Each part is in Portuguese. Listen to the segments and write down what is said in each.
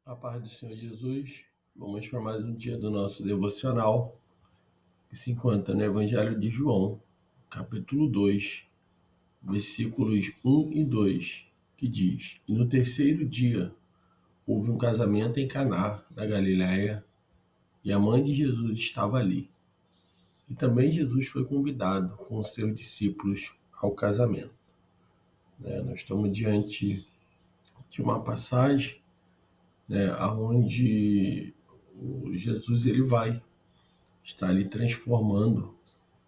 A paz do Senhor Jesus, vamos para mais um dia do nosso devocional, que se encontra no Evangelho de João, capítulo 2, versículos 1 e 2, que diz: E no terceiro dia houve um casamento em Caná, da Galiléia, e a mãe de Jesus estava ali. E também Jesus foi convidado com os seus discípulos ao casamento. Nós estamos diante de uma passagem, onde Jesus ele vai estar ali transformando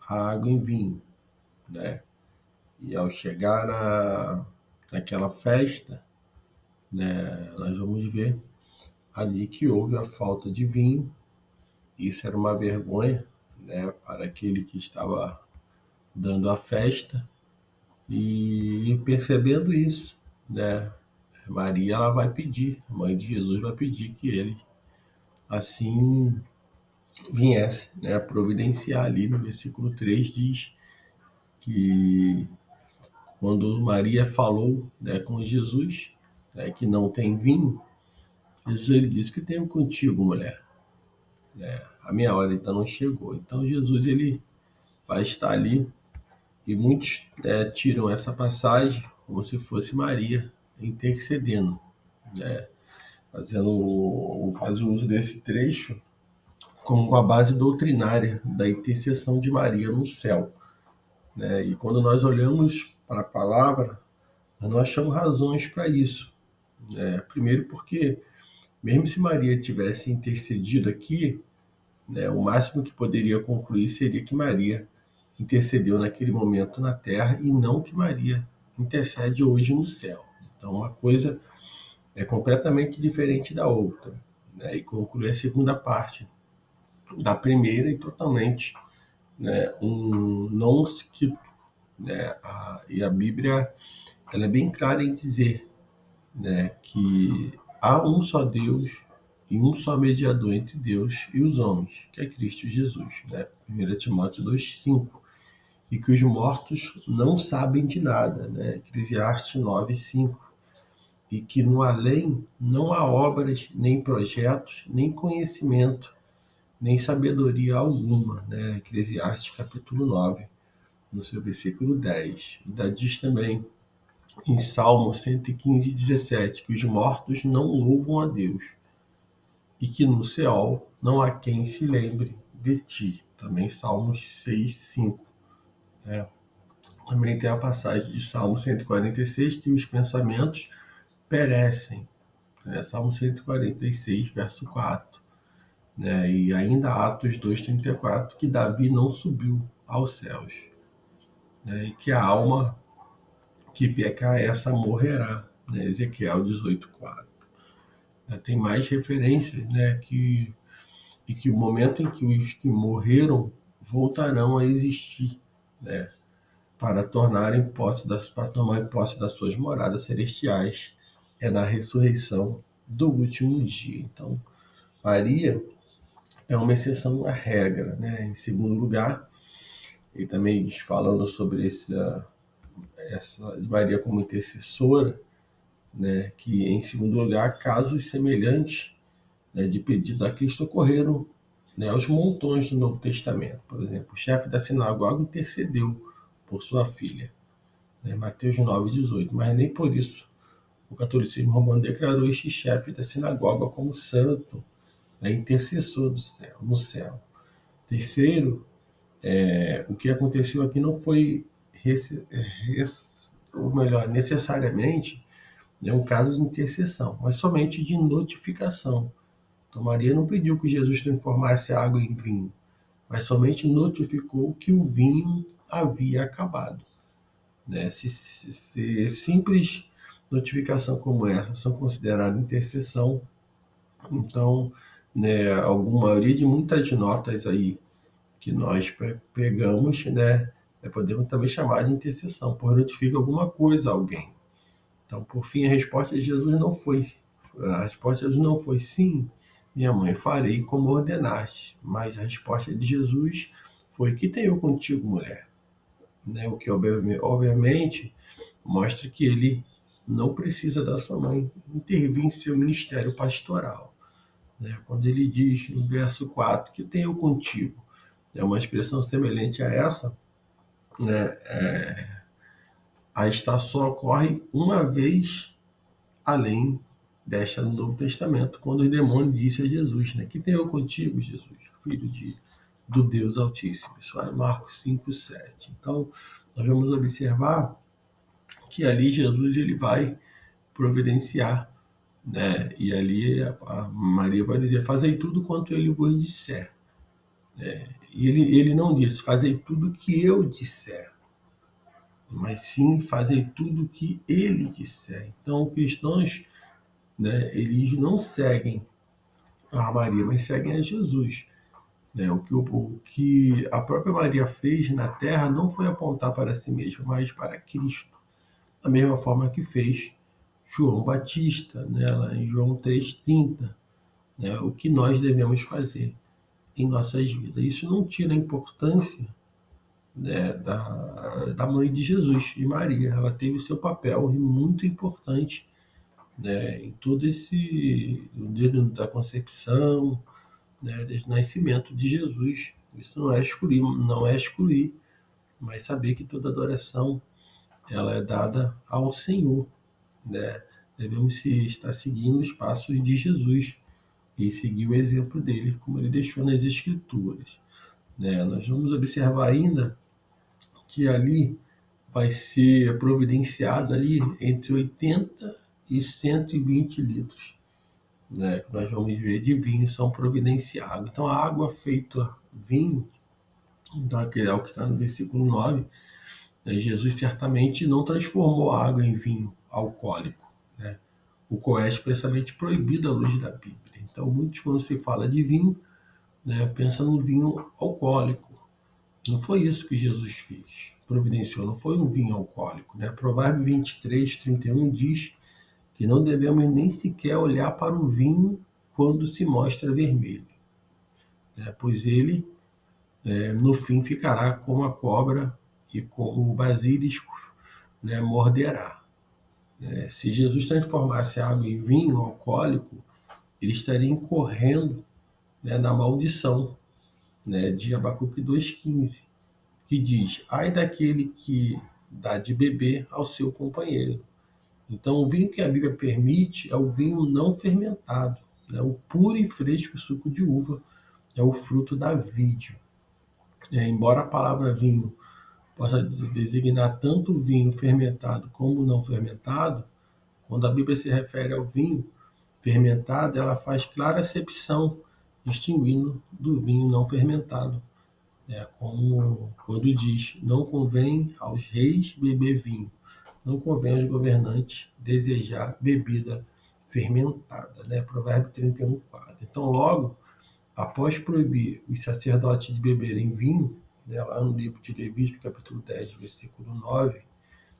a água em vinho, né? E ao chegar naquela festa, né, nós vamos ver ali que houve a falta de vinho. Isso era uma vergonha, né, para aquele que estava dando a festa. E percebendo isso, né, Maria ela vai pedir, a mãe de Jesus vai pedir que ele assim viesse, né, providenciar ali no versículo 3 diz que quando Maria falou, né, com Jesus, né, que não tem vinho, Jesus ele disse que tenho contigo, mulher. A minha hora ainda não chegou. Então Jesus ele vai estar ali e muitos, né, tiram essa passagem como se fosse Maria intercedendo, né, faz o uso desse trecho como uma base doutrinária da intercessão de Maria no céu, né? E quando nós olhamos para a palavra, nós não achamos razões para isso. Primeiro porque, mesmo se Maria tivesse intercedido aqui, né, o máximo que poderia concluir seria que Maria intercedeu naquele momento na terra e não que Maria intercede hoje no céu. Então, uma coisa é completamente diferente da outra, né, e conclui a segunda parte da primeira e totalmente, né, um não que, né, e a Bíblia ela é bem clara em dizer, né, que há um só Deus e um só mediador entre Deus e os homens, que é Cristo Jesus, né? 1 Timóteo 2,5. E que os mortos não sabem de nada, né? Eclesiastes 9,5. E que no além não há obras, nem projetos, nem conhecimento, nem sabedoria alguma, né? Eclesiastes capítulo 9, no seu versículo 10. Ainda diz também em Salmo 115:17, que os mortos não louvam a Deus e que no Seol não há quem se lembre de ti. Também Salmos 6:5. Né? Também tem a passagem de Salmo 146, que os pensamentos perecem. Né? Salmo 146, verso 4. Né? E ainda Atos 2:34, que Davi não subiu aos céus. Né? E que a alma que pecar essa morrerá. Né? Ezequiel 18:4. Tem mais referências, né, e que o momento em que os que morreram voltarão a existir, né, para tomar posse das suas moradas celestiais, é na ressurreição do último dia. Então, Maria é uma exceção à regra, né? Em segundo lugar, e também falando sobre essa Maria como intercessora, né, que em segundo lugar, casos semelhantes, né, de pedido a Cristo ocorreram, né, aos montões do Novo Testamento. Por exemplo, o chefe da sinagoga intercedeu por sua filha, né, Mateus 9:18, mas nem por isso o catolicismo romano declarou este chefe da sinagoga como santo, né, intercessor do céu, no céu. Terceiro, o que aconteceu aqui não foi, ou melhor, necessariamente, né, um caso de intercessão, mas somente de notificação. Então Maria não pediu que Jesus transformasse a água em vinho, mas somente notificou que o vinho havia acabado. Né? Se simples notificação como essa são consideradas intercessão, então, né, alguma maioria de muitas notas aí que nós pegamos, né, podemos também chamar de intercessão, pois notifica alguma coisa a alguém. Então, por fim, a resposta de Jesus não foi sim, minha mãe, farei como ordenaste. Mas a resposta de Jesus foi: que tenho contigo, mulher? Né? O que obviamente mostra que ele não precisa da sua mãe intervir em seu ministério pastoral. Né? Quando ele diz no verso 4 que tenho contigo, é uma expressão semelhante a essa, né? A esta só ocorre uma vez além desta no Novo Testamento, quando o demônio disse a Jesus, né? Que tenho contigo, Jesus, filho do Deus Altíssimo. Isso é Marcos 5:7. Então, nós vamos observar que ali Jesus ele vai providenciar, né? E ali a Maria vai dizer, fazei tudo quanto ele vos disser. E ele não disse, fazei tudo que eu disser, mas sim fazei tudo que ele disser. Então, cristãos, né, eles não seguem a Maria, mas seguem a Jesus. Né? O que a própria Maria fez na terra não foi apontar para si mesma, mas para Cristo. Da mesma forma que fez João Batista, né, lá em João 3,30, né, o que nós devemos fazer em nossas vidas. Isso não tira a importância, né, da mãe de Jesus, de Maria. Ela teve o seu papel muito importante, né, em todo esse, desde a concepção, né, desde o nascimento de Jesus. Isso não é excluir, mas saber que toda adoração ela é dada ao Senhor, né? Devemos estar seguindo os passos de Jesus e seguir o exemplo dele, como ele deixou nas Escrituras. Né? Nós vamos observar ainda que ali vai ser providenciado ali entre 80 e 120 litros, né? Que nós vamos ver de vinho são providenciados. Então a água feita vinho, então, que é o que está no versículo 9, né? Jesus certamente não transformou a água em vinho alcoólico, né? O qual é expressamente proibido à luz da Bíblia. Então, muitos, quando se fala de vinho, né, pensam no vinho alcoólico. Não foi isso que Jesus fez, providenciou, não foi um vinho alcoólico. Né? Provérbio 23:31 diz que não devemos nem sequer olhar para o vinho quando se mostra vermelho, né? Pois ele, no fim, ficará como a cobra e como o basilisco, né, morderá. Se Jesus transformasse a água em vinho alcoólico, ele estaria incorrendo, né, na maldição, né, de Abacuque 2,15, que diz, ai daquele que dá de beber ao seu companheiro. Então, o vinho que a Bíblia permite é o vinho não fermentado, né, o puro e fresco suco de uva, é o fruto da vide. Embora a palavra vinho possa designar tanto o vinho fermentado como o não fermentado, quando a Bíblia se refere ao vinho fermentado, ela faz clara acepção, distinguindo do vinho não fermentado. Como quando diz, não convém aos reis beber vinho, não convém aos governantes desejar bebida fermentada. Né? Provérbio 31:4. Então, logo, após proibir os sacerdotes de beberem vinho, né, lá no livro de Levítico, capítulo 10, versículo 9,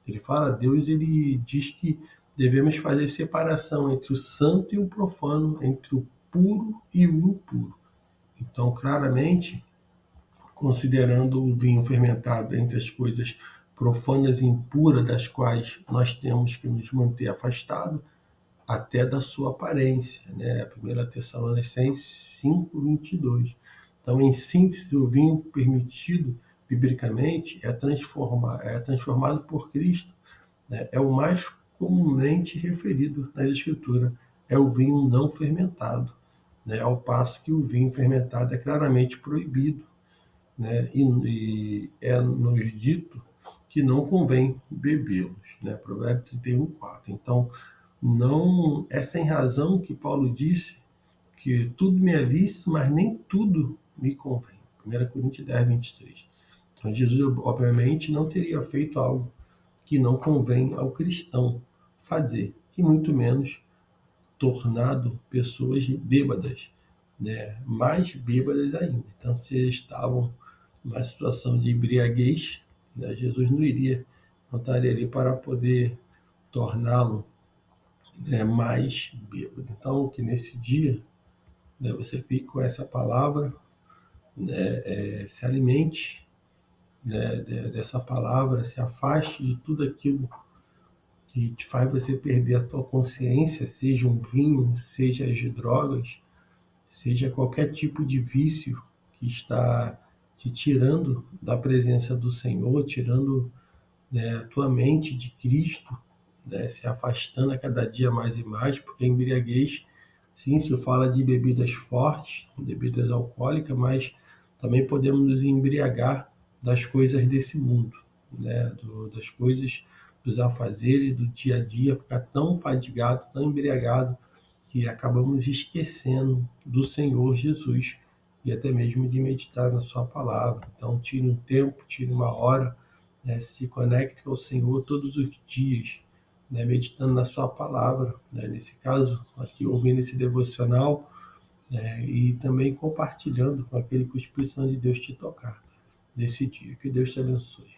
ele fala, Deus ele diz que devemos fazer separação entre o santo e o profano, entre o puro e o impuro. Então, claramente, considerando o vinho fermentado entre as coisas profanas e impuras das quais nós temos que nos manter afastado, até da sua aparência, né? 1 Tessalonicenses 5:22. Então, em síntese, o vinho permitido biblicamente é transformado por Cristo, né? É o mais comumente referido nas Escrituras, é o vinho não fermentado, né? Ao passo que o vinho fermentado é claramente proibido, né? E é nos dito que não convém bebê-los, né? Provérbio 31:4. Então, não é sem razão que Paulo disse que tudo me é lícito, mas nem tudo me convém. 1 Coríntios 10:23. Então, Jesus, obviamente, não teria feito algo que não convém ao cristão fazer, e muito menos tornado pessoas bêbadas, né? Mais bêbadas ainda. Então, se estavam numa situação de embriaguez, né? Jesus não estaria ali para poder torná-lo, né, mais bêbado. Então, que nesse dia, né, você fique com essa palavra, né, se alimente, né, dessa palavra, se afaste de tudo aquilo que te faz você perder a tua consciência, seja um vinho, seja as drogas, seja qualquer tipo de vício que está te tirando da presença do Senhor, tirando, né, a tua mente de Cristo, né, se afastando a cada dia mais e mais, porque a embriaguez, sim, se fala de bebidas fortes, bebidas alcoólicas, mas também podemos nos embriagar das coisas desse mundo, né, das coisas, dos afazeres, do dia a dia, ficar tão fadigado, tão embriagado, que acabamos esquecendo do Senhor Jesus e até mesmo de meditar na sua palavra. Então, tire um tempo, tire uma hora, né, se conecte ao Senhor todos os dias, né, meditando na sua palavra, né, nesse caso, aqui ouvindo esse devocional, né, e também compartilhando com aquele que o Espírito Santo de Deus te tocar nesse dia. Que Deus te abençoe.